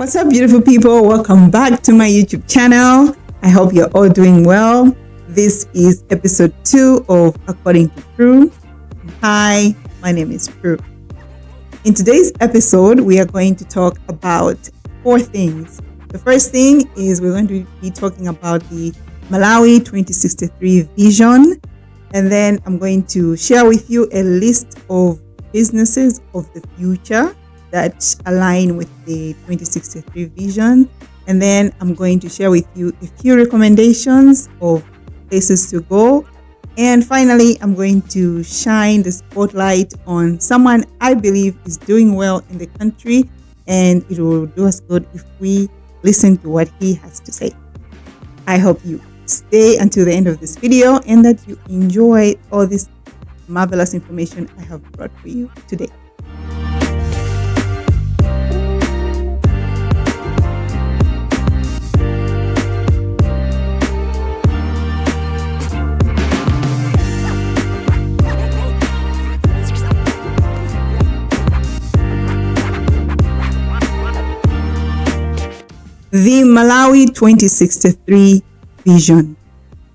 What's up, beautiful people? Welcome back to my YouTube channel. I hope you're all doing well. This is episode 2 of According to Prue. Hi, my name is Prue. In today's episode, we are going to talk about 4 things. The first thing is we're going to be talking about the Malawi 2063 vision. And then I'm going to share with you a list of businesses of the future that align with the 2063 vision. And then I'm going to share with you a few recommendations of places to go. And finally, I'm going to shine the spotlight on someone I believe is doing well in the country, and it will do us good if we listen to what he has to say. I hope you stay until the end of this video and that you enjoy all this marvelous information I have brought for you today. The Malawi 2063 vision.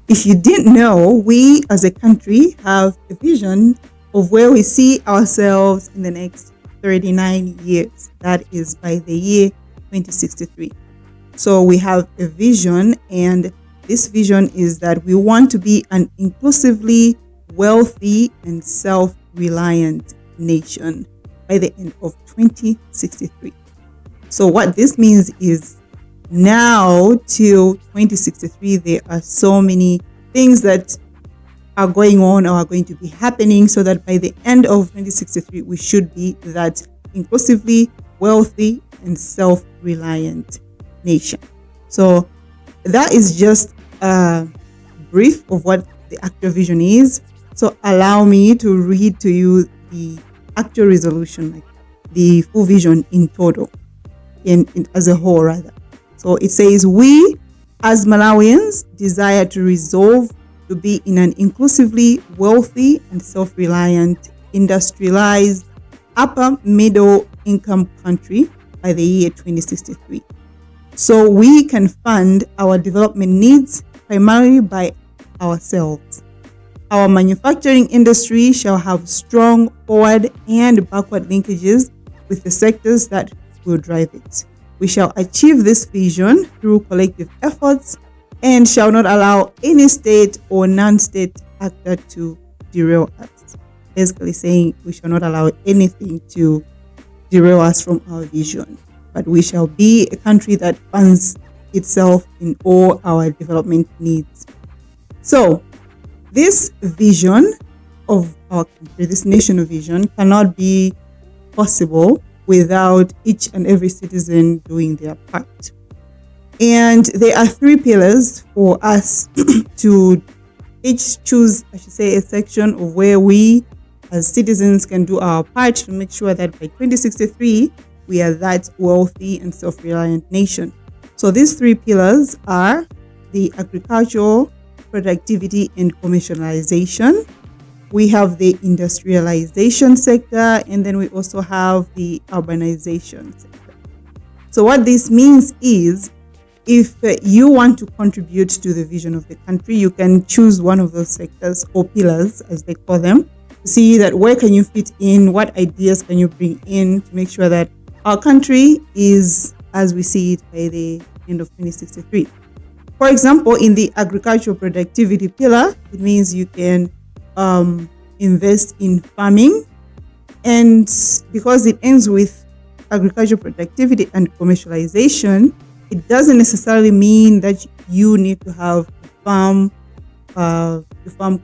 If you didn't know, we as a country have a vision of where we see ourselves in the next 39 years. That is by the year 2063. So we have a vision, and this vision is that we want to be an inclusively wealthy and self-reliant nation by the end of 2063. So what this means is now till 2063, there are so many things that are going on or are going to be happening so that by the end of 2063, we should be that inclusively wealthy and self-reliant nation. So that is just a brief of what the actual vision is. So allow me to read to you the actual resolution, like the full vision in total, in as a whole rather. So it says, we as Malawians desire to resolve to be in an inclusively wealthy and self-reliant, industrialized, upper middle income country by the year 2063. So we can fund our development needs primarily by ourselves. Our manufacturing industry shall have strong forward and backward linkages with the sectors that will drive it. We shall achieve this vision through collective efforts and shall not allow any state or non-state actor to derail us. Basically saying we shall not allow anything to derail us from our vision, but we shall be a country that funds itself in all our development needs. So this vision of our country, this national vision, cannot be possible without each and every citizen doing their part. And there are 3 pillars for us to each choose, I should say, a section of where we as citizens can do our part to make sure that by 2063, we are that wealthy and self-reliant nation. So these 3 pillars are the agricultural, productivity, and commercialization. We have the industrialization sector, and then we also have the urbanization sector. So what this means is, if you want to contribute to the vision of the country, you can choose one of those sectors or pillars, as they call them, to see that where can you fit in, what ideas can you bring in to make sure that our country is as we see it by the end of 2063. For example, in the agricultural productivity pillar, it means you can invest in farming, and because it ends with agricultural productivity and commercialization, it doesn't necessarily mean that you need to have to farm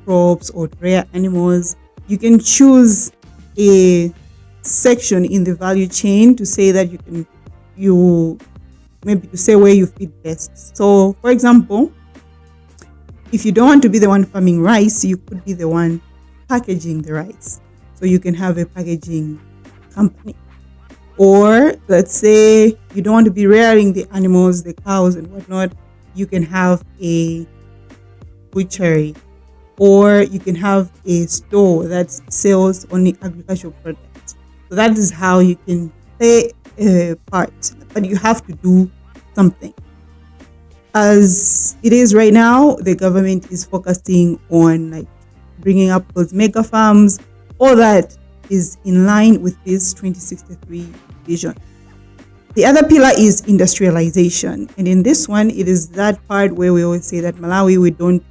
crops or rare animals. You can choose a section in the value chain to say that maybe to say where you fit best. So for example, if you don't want to be the one farming rice, you could be the one packaging the rice. So you can have a packaging company. Or let's say you don't want to be rearing the animals, the cows and whatnot, you can have a butchery. Or you can have a store that sells only agricultural products. So that is how you can part, but you have to do something. As it is right now, the government is focusing on like bringing up those mega farms. All that is in line with this 2063 vision. The other pillar is industrialization, and in this one, it is that part where we always say that Malawi we don't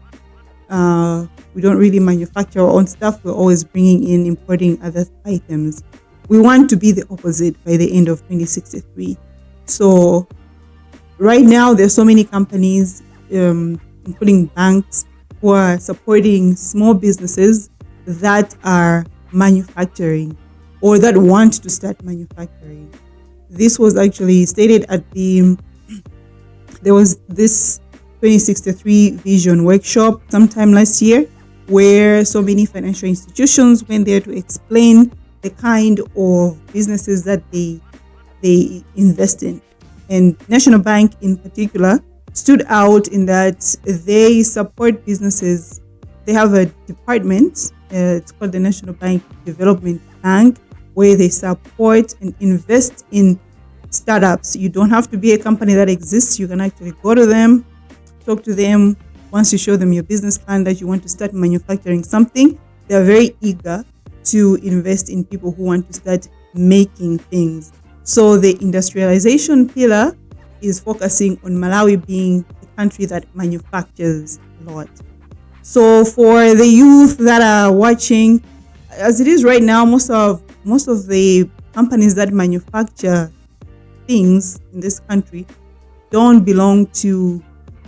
really manufacture our own stuff. We're always bringing in, importing other items. We want to be the opposite by the end of 2063. So right now, there's so many companies, including banks, who are supporting small businesses that are manufacturing or that want to start manufacturing. This was actually stated at there was this 2063 vision workshop sometime last year, where so many financial institutions went there to explain the kind of businesses that they invest in. And National Bank in particular stood out in that they support businesses. They have a department, it's called the National Bank Development Bank, where they support and invest in startups. You don't have to be a company that exists. You can actually go to them, talk to them. Once you show them your business plan that you want to start manufacturing something, they're very eager to invest in people who want to start making things. So the industrialization pillar is focusing on Malawi being a country that manufactures a lot. So for the youth that are watching, as it is right now, most of the companies that manufacture things in this country don't belong to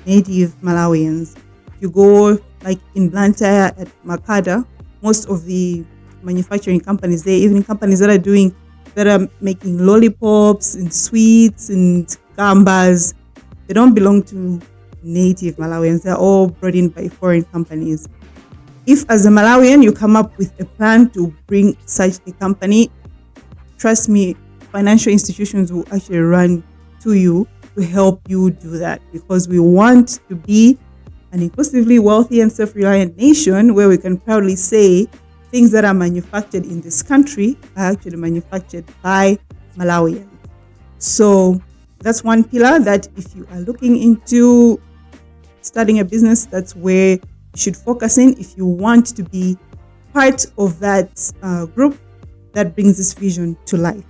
native Malawians. If you go like in Blantyre at Makada, most of the manufacturing companies there, even companies that are making lollipops and sweets and gambas, they don't belong to native Malawians. They're all brought in by foreign companies. If as a Malawian you come up with a plan to bring such a company, trust me, financial institutions will actually run to you to help you do that, because we want to be an inclusively wealthy and self-reliant nation where we can proudly say things that are manufactured in this country are actually manufactured by Malawians. So that's one pillar that if you are looking into starting a business, that's where you should focus in if you want to be part of that group that brings this vision to life.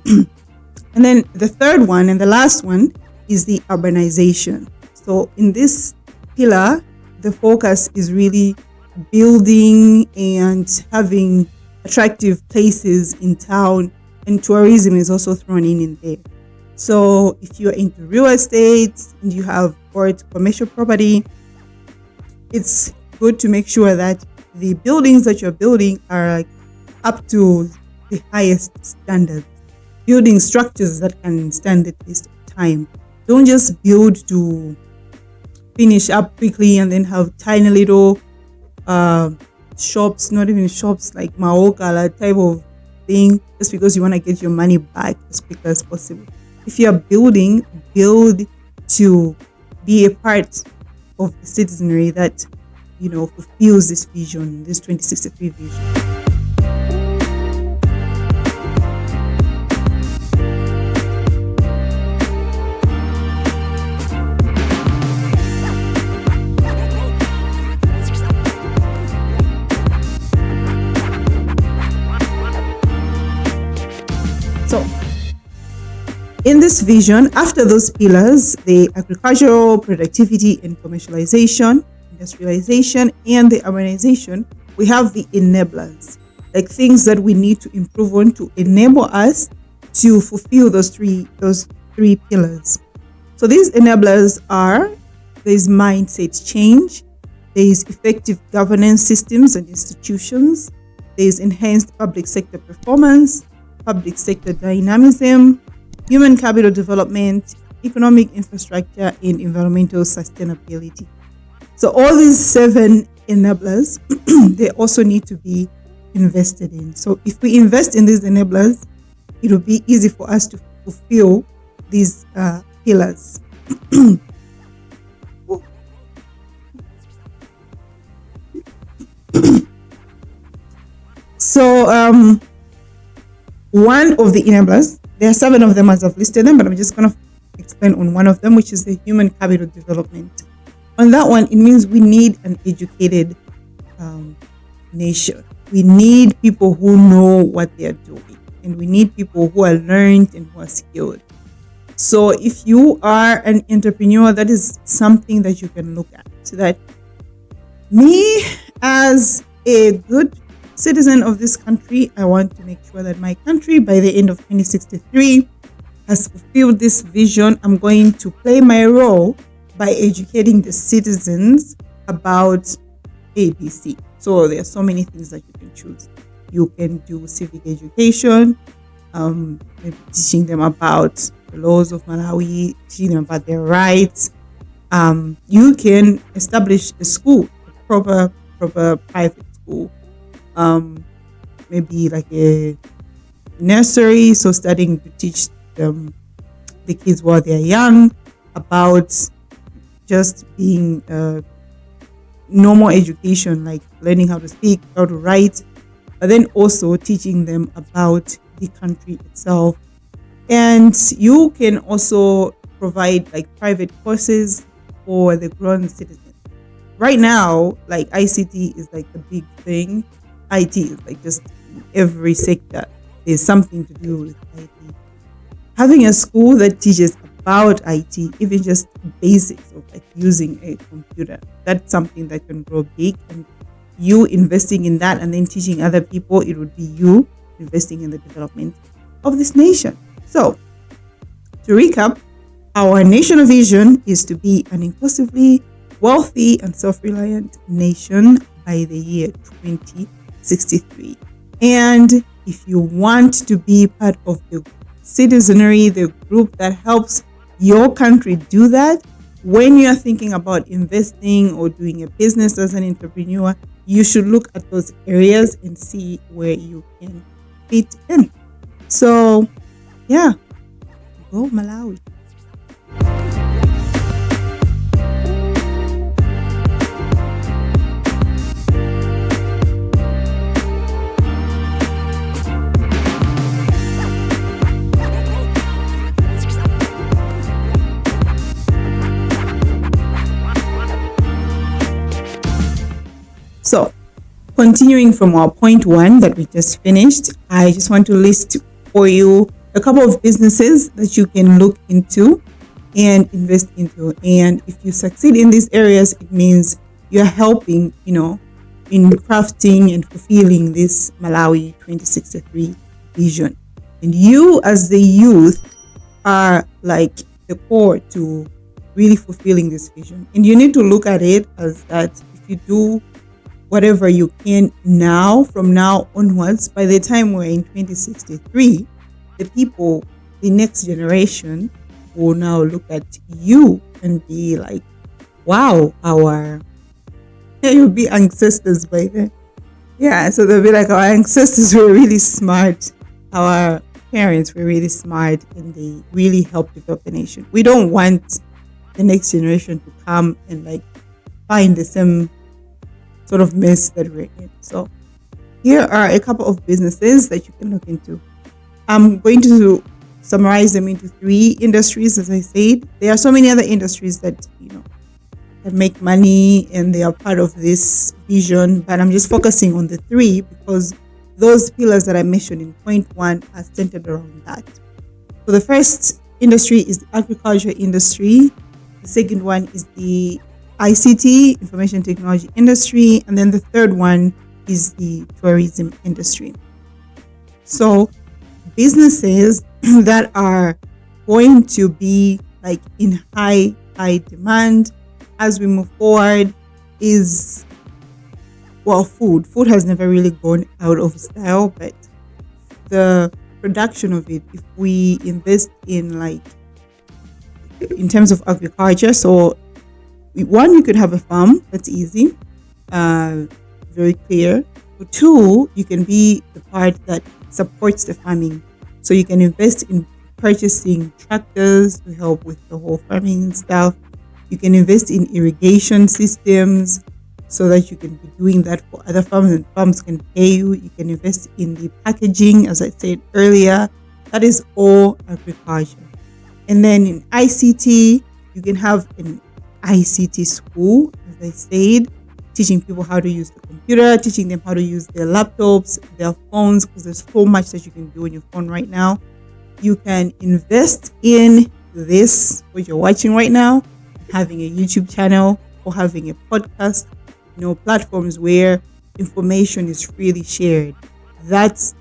And then the third one and the last one is the urbanization. So in this pillar, the focus is really building and having attractive places in town, and tourism is also thrown in there. So if you're into real estate and you have bought commercial property, it's good to make sure that the buildings that you're building are like up to the highest standards. Building structures that can stand the test of time. Don't just build to finish up quickly and then have tiny little shops, not even shops, like maokala type of thing, just because you want to get your money back as quick as possible. If you are building, build to be a part of the citizenry that, fulfills this vision, this 2063 vision. So, in this vision, after those pillars, the agricultural, productivity and commercialization, industrialization, and the urbanization, we have the enablers, like things that we need to improve on to enable us to fulfill those three pillars. So these enablers are: there's mindset change, there's effective governance systems and institutions, there's enhanced public sector performance, public sector dynamism, human capital development, economic infrastructure, and environmental sustainability. So all these 7 enablers, they also need to be invested in. So if we invest in these enablers, it will be easy for us to fulfill these pillars. So one of the enablers There are 7 of them as I've listed them, but I'm just going to explain on one of them, which is the human capital development. On that one, it means we need an educated nation. We need people who know what they are doing, and we need people who are learned and who are skilled. So if you are an entrepreneur, that is something that you can look at. So that me, as a good citizen of this country, I want to make sure that my country, by the end of 2063, has fulfilled this vision. I'm going to play my role by educating the citizens about ABC. So there are so many things that you can choose. You can do civic education, maybe teaching them about the laws of Malawi, teaching them about their rights. You can establish a school, a proper private school, maybe like a nursery, so starting to teach them, the kids while they're young, about just being normal education, like learning how to speak, how to write, but then also teaching them about the country itself. And you can also provide like private courses for the grown citizens. Right now, like ICT is like the big thing. IT is like just in every sector, there's something to do with IT. Having a school that teaches about IT, even just basics of like using a computer, that's something that can grow big. And you investing in that and then teaching other people, it would be you investing in the development of this nation. So, to recap, our national vision is to be an inclusively wealthy and self-reliant nation by the year 2063. And if you want to be part of the citizenry, the group that helps your country do that, when you're thinking about investing or doing a business as an entrepreneur, you should look at those areas and see where you can fit in. So, yeah, go Malawi. So, continuing from our point 1 that we just finished, I just want to list for you a couple of businesses that you can look into and invest into. And if you succeed in these areas, it means you're helping, in crafting and fulfilling this Malawi 2063 vision. And you as the youth are like the core to really fulfilling this vision. And you need to look at it as that if you do whatever you can now, from now onwards, by the time we're in 2063, the next generation will now look at you and be like, wow, you'll be ancestors by then. Yeah, so they'll be like, our ancestors were really smart. Our parents were really smart and they really helped develop the nation. We don't want the next generation to come and like find the same sort of mess that we're in. So here are a couple of businesses that you can look into. I'm going to summarize them into 3 industries. As I said, there are so many other industries that that make money and they are part of this vision, but I'm just focusing on the 3 because those pillars that I mentioned in point 1 are centered around that. So the first industry is the agriculture industry. The second one is the ICT, information technology industry, and then the third one is the tourism industry. So businesses that are going to be like in high demand as we move forward is, well, food. Food has never really gone out of style, but the production of it, if we invest in terms of agriculture, so one, you could have a farm. That's easy, very clear. 2, you can be the part that supports the farming. So you can invest in purchasing tractors to help with the whole farming stuff. You can invest in irrigation systems so that you can be doing that for other farms and farms can pay you. You can invest in the packaging, as I said earlier, That is all agriculture. And then in ICT, you can have an ICT school, as I said, teaching people how to use the computer, teaching them how to use their laptops, their phones, because there's so much that you can do on your phone right now. You can invest in this, what you're watching right now, having a YouTube channel or having a podcast, platforms where information is freely shared. That's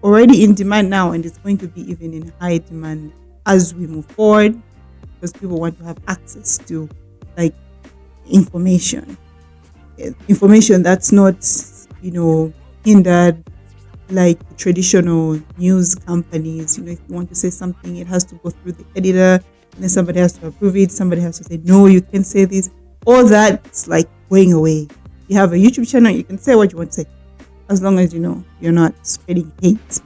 already in demand now, and it's going to be even in high demand as we move forward, because people want to have access to like information that's not hindered like traditional news companies. If you want to say something, it has to go through the editor, and then somebody has to approve it, somebody has to say no, you can't say this. All that's like going away. You have a YouTube channel, you can say what you want to say, as long as you're not spreading hate.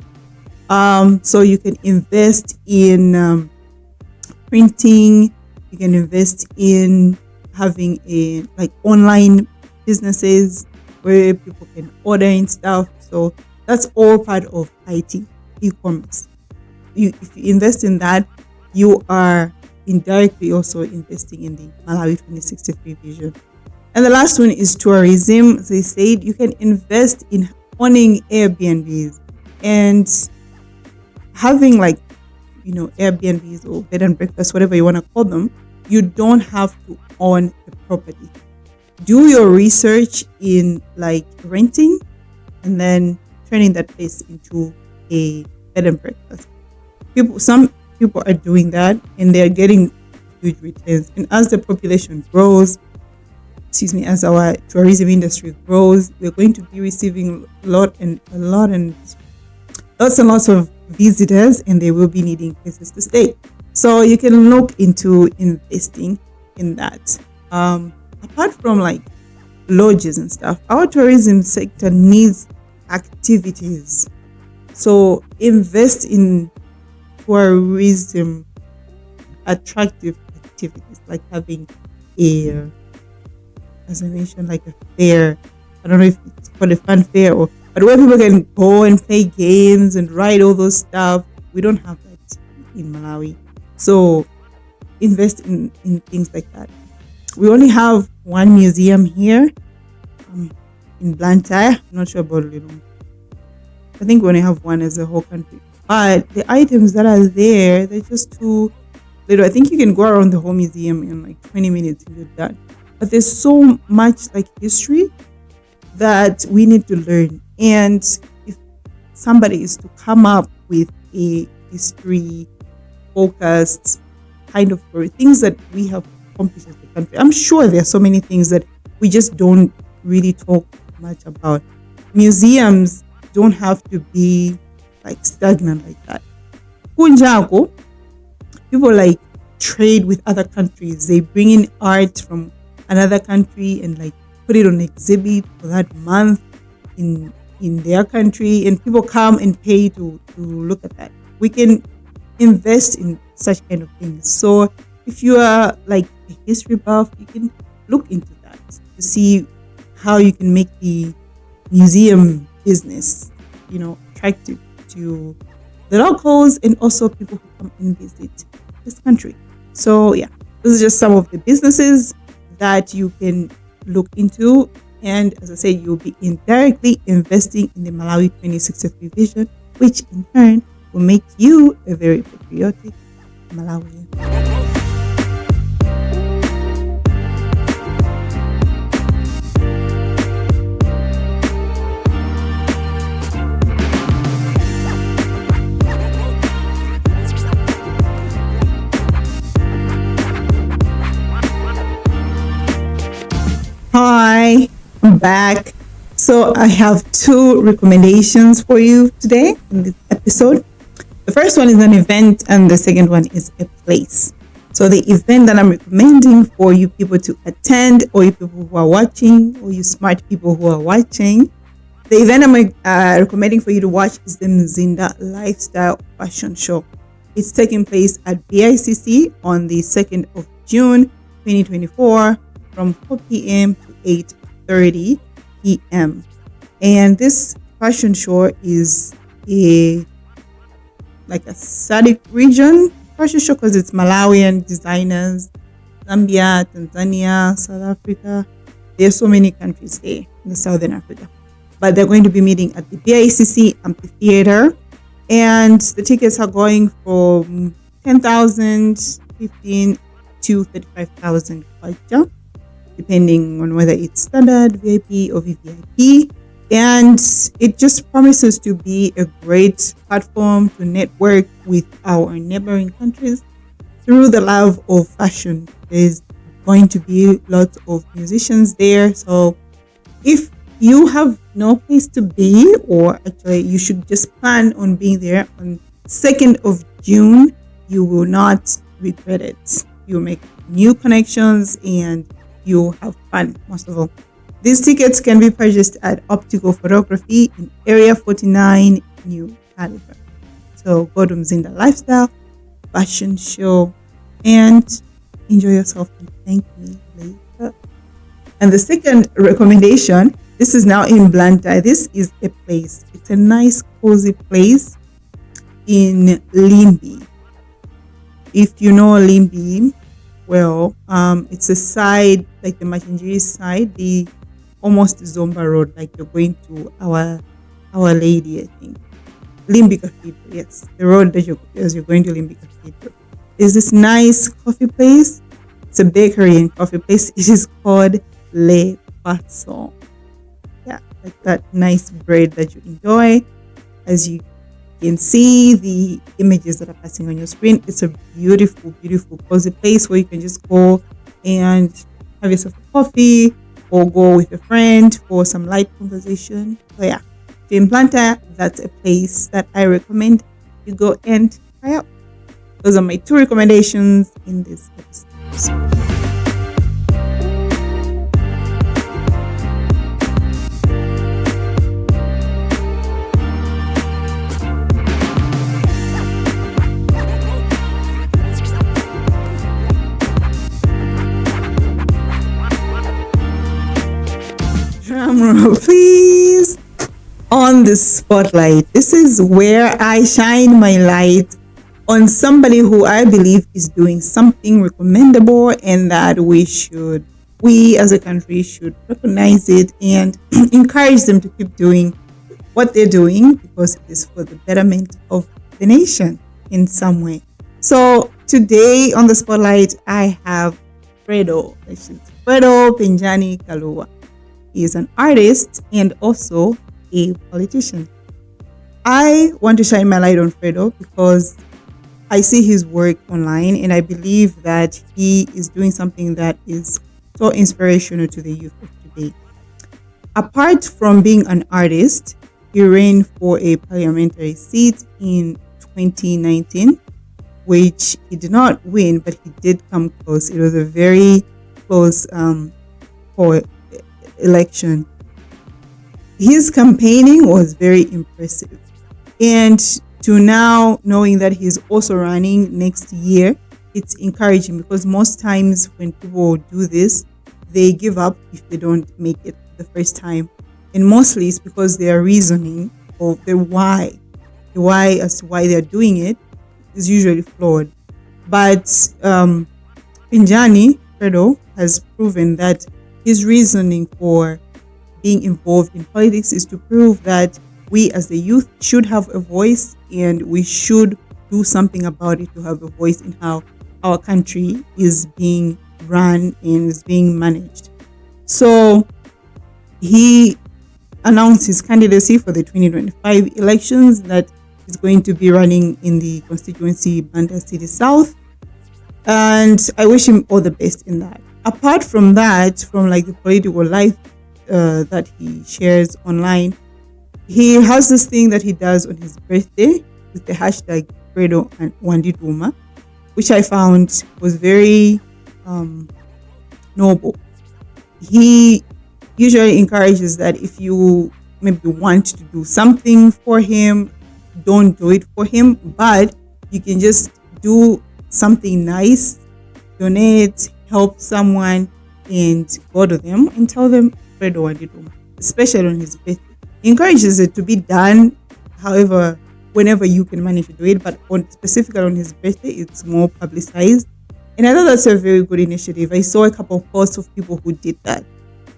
So you can invest in printing. You can invest in having online businesses where people can order and stuff. So that's all part of IT, e-commerce. If you invest in that, you are indirectly also investing in the Malawi 2063 vision. And the last one is tourism. As I said, you can invest in owning Airbnbs and having Airbnbs or bed and breakfast, whatever you want to call them. You don't have to own a property. Do your research in renting and then turning that place into a bed and breakfast. Some people are doing that and they're getting huge returns. And as the population grows, as our tourism industry grows, we're going to be receiving lots and lots of visitors, and they will be needing places to stay. So you can look into investing in that. Apart from lodges and stuff, our tourism sector needs activities. So invest in tourism attractive activities, like having as I mentioned, a fair. I don't know if it's called a fun fair, but where people can go and play games and ride all those stuff. We don't have that in Malawi. So invest in things like that. We only have one museum here in Blantyre. I'm not sure about Little. I think we only have one as a whole country. But the items that are there, they're just too little. I think you can go around the whole museum in 20 minutes and you're done. But there's so much history that we need to learn. And if somebody is to come up with a history focused kind of story, things that we have accomplished as a country, I'm sure there are so many things that we just don't really talk much about. Museums don't have to be stagnant like that. Kunjako, people trade with other countries. They bring in art from another country and put it on exhibit for that month in their country, and people come and pay to look at that. We can invest in such kind of things. So if you are a history buff, you can look into that to see how you can make the museum business attractive to the locals and also people who come and visit this country. So yeah, this is just some of the businesses that you can look into, and as I said, you'll be indirectly investing in the Malawi 2063 vision, which in turn will make you a very patriotic Malawian. Hi, I'm back. So I have two recommendations for you today in this episode. The first one is an event and the second one is a place. So the event that I'm recommending for you people to attend, or you people who are watching, or you smart people who are watching, the event I'm recommending for you to watch is the Mzinda Lifestyle Fashion Show. It's taking place at BICC on the 2nd of June 2024 from 4 p.m. to 8:30 p.m. And this fashion show is a like a SADC region. Partially sure because it's Malawian designers, Zambia, Tanzania, South Africa. There's so many countries there in the Southern Africa. But they're going to be meeting at the BICC Amphitheater. And the tickets are going from 10,000, 15 to 35,000 kwacha, depending on whether it's standard, VIP, or VVIP. And it just promises to be a great platform to network with our neighboring countries through the love of fashion. There's going to be lots of musicians there. So if you have no place to be, or actually you should just plan on being there on 2nd of June, you will not regret it. You'll make new connections and you'll have fun, most of all. These tickets can be purchased at Optical Photography in Area 49, New Caliber. So go to Mzinda Lifestyle Fashion Show and enjoy yourself and thank me later. And the second recommendation, this is now in Blantyre. This is a place. It's a nice, cozy place in Limbi. If you know Limbi, well, it's a side, like the Machinjiri side, the almost Zomba Road, like you're going to Our Lady, I think. Limbi Cathedral, yes. The road that as you're going to Limbi Cathedral. There's this nice coffee place. It's a bakery and coffee place. It is called Le Patson. Yeah, like that nice bread that you enjoy. As you can see the images that are passing on your screen, it's a beautiful, beautiful, cozy place where you can just go and have yourself a coffee or go with a friend for some light conversation. So yeah, if you're in Blantyre, that's a place that I recommend you go and try out. Those are my 2 recommendations in this episode. Drumroll, please. On the spotlight. This is where I shine my light on somebody who I believe is doing something recommendable and that we as a country should recognize it and encourage them to keep doing what they're doing because it is for the betterment of the nation in some way. So today on the spotlight, I have Fredo. Fredo Penjani Kalua. He is an artist and also a politician. I want to shine my light on Fredo because I see his work online and I believe that he is doing something that is so inspirational to the youth of today. Apart from being an artist, he ran for a parliamentary seat in 2019, which he did not win, but he did come close. It was a very close election. His campaigning was very impressive. And to now knowing that he's also running next year, it's encouraging because most times when people do this, they give up if they don't make it the first time. And mostly it's because their reasoning of the why as to why they're doing it is usually flawed. But Pinjani Fredo has proven that his reasoning for being involved in politics is to prove that we as the youth should have a voice and we should do something about it to have a voice in how our country is being run and is being managed. So he announced his candidacy for the 2025 elections that is going to be running in the constituency Banda City South. And I wish him all the best in that. Apart from that, from like the political life that he shares online, he has this thing that he does on his birthday with the hashtag Fredo and Wandituma, which I found was very noble. He usually encourages that if you maybe want to do something for him, don't do it for him, but you can just do something nice, donate, help someone, and go to them and tell them Fredo Wandituma, especially on his birthday. He encourages it to be done however whenever you can manage to do it, but specifically on his birthday, it's more publicized. And I thought that's a very good initiative. I saw a couple of posts of people who did that.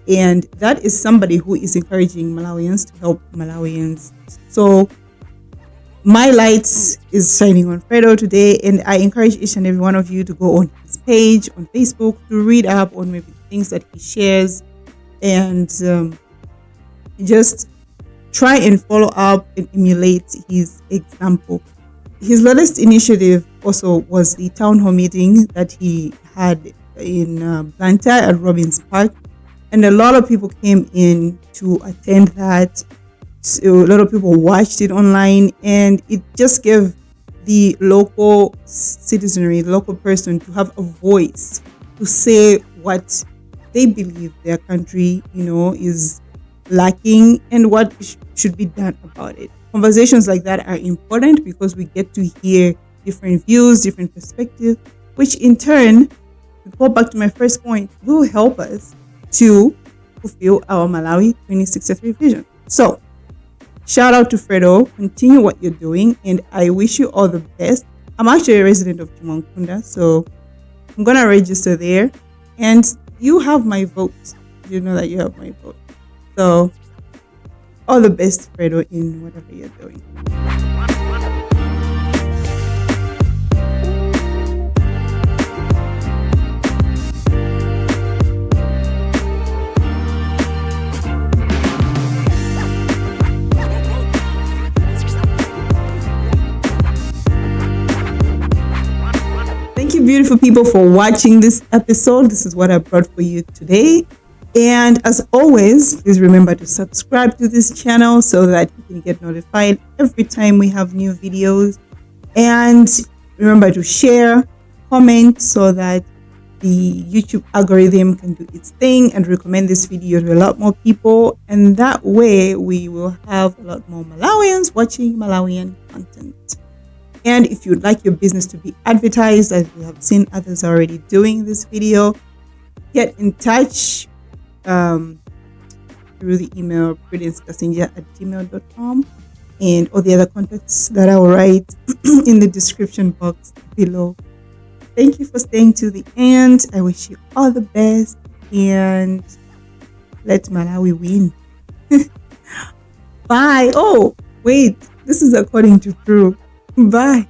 And that is somebody who is encouraging Malawians to help Malawians. So my light is shining on Fredo today, and I encourage each and every one of you to go on his page on Facebook to read up on maybe things that he shares, and just try and follow up and emulate his example. His latest initiative also was the town hall meeting that he had in Blantyre at Robbins Park, and a lot of people came in to attend that. So a lot of people watched it online, and it just gave the local citizenry, the local person, to have a voice to say what they believe their country, is lacking and what should be done about it. Conversations like that are important because we get to hear different views, different perspectives, which in turn, to go back to my first point, will help us to fulfill our Malawi 2063 vision. So, shout out to Fredo. Continue what you're doing, and I wish you all the best. I'm actually a resident of Chimankunda, so I'm gonna register there. And you have my vote. You know that you have my vote. So, all the best, Fredo, in whatever you're doing. Thank you, beautiful people, for watching this episode. This is what I brought for you today. And as always, please remember to subscribe to this channel so that you can get notified every time we have new videos. And remember to share, comment, so that the YouTube algorithm can do its thing and recommend this video to a lot more people. And that way we will have a lot more Malawians watching Malawian content. And if you'd like your business to be advertised, as we have seen others already doing this video, get in touch through the email prudencekasinja@gmail.com and all the other contacts that I will write in the description box below. Thank you for staying to the end. I wish you all the best, and let Malawi win. Bye. Oh, wait. This is according to True. Bye.